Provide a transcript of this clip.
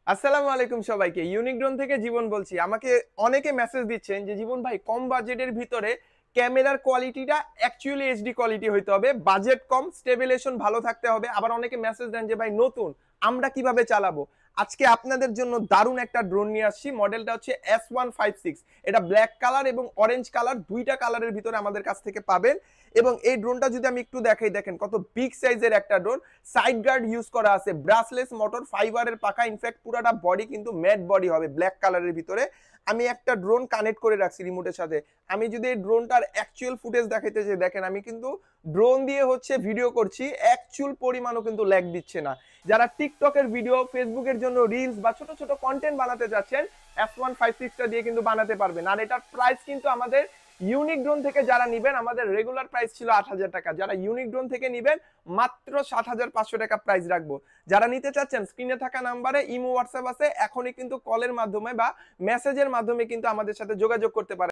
আসসালামু আলাইকুম সবাইকে। ইউনিক ড্রোন থেকে জীবন বলছি। আমাকে অনেকে মেসেজ দিচ্ছেন যে জীবন ভাই কম বাজেটের ভিতরে ক্যামেরার কোয়ালিটিটা অ্যাকচুয়ালি এইচডি কোয়ালিটি হইতে হবে, বাজেট কম, স্টেবিলাইজেশন ভালো থাকতে হবে। আবার অনেকে মেসেজ দেন যে ভাই নতুন আমরা কিভাবে চালাবো। আজকে আপনাদের জন্য দারুণ একটা ড্রোন নিয়ে আসছি। মডেলটা হচ্ছে S156। এটা ব্ল্যাক কালার এবং অরেঞ্জ কালার, দুইটা কালারের ভিতরে আমাদের কাছ থেকে পাবেন। এবং এই ড্রোনটা যদি আমি একটু দেখাই, দেখেন কত বিগ সাইজের একটা ড্রোন। সাইড গার্ড ইউজ করা আছে, ব্রাসলেস মোটর, ফাইবারের পাখা, ইনফ্যাক্ট পুরাটা বডি কিন্তু ম্যাট বডি হবে ব্ল্যাক কালারের ভিতরে। আমি একটা ড্রোন কানেক্ট করে রাখছি রিমোটের সাথে। আমি যদি এই ড্রোনটার অ্যাকচুয়াল ফুটেজ দেখাইতে চাই, দেখেন আমি কিন্তু ড্রোন দিয়ে হচ্ছে ভিডিও করছি, অ্যাকচুয়াল পরিমাণও কিন্তু ল্যাগ দিচ্ছে না। যারা টিকটকের ভিডিও, ফেসবুকের জন্য রিলস বা ছোট ছোট কন্টেন্ট বানাতে চাচ্ছেন, S156টা দিয়ে কিন্তু বানাতে পারবেন। আর এটার প্রাইস কিন্তু আমাদের ইউনিক ড্রোন থেকে যারা নিবেন, আমাদের রেগুলার প্রাইস ছিল 8,000 টাকা। যারা ইউনিক ড্রোন থেকে নিবেন মাত্র 7,500 টাকা প্রাইস রাখবো। যারা নিতে চাচ্ছেন স্ক্রিনে থাকা নাম্বারে ইমো হোয়াটসঅ্যাপ আছে, এখনই কিন্তু কলের মাধ্যমে বা মেসেজের মাধ্যমে কিন্তু আমাদের সাথে যোগাযোগ করতে পারেন।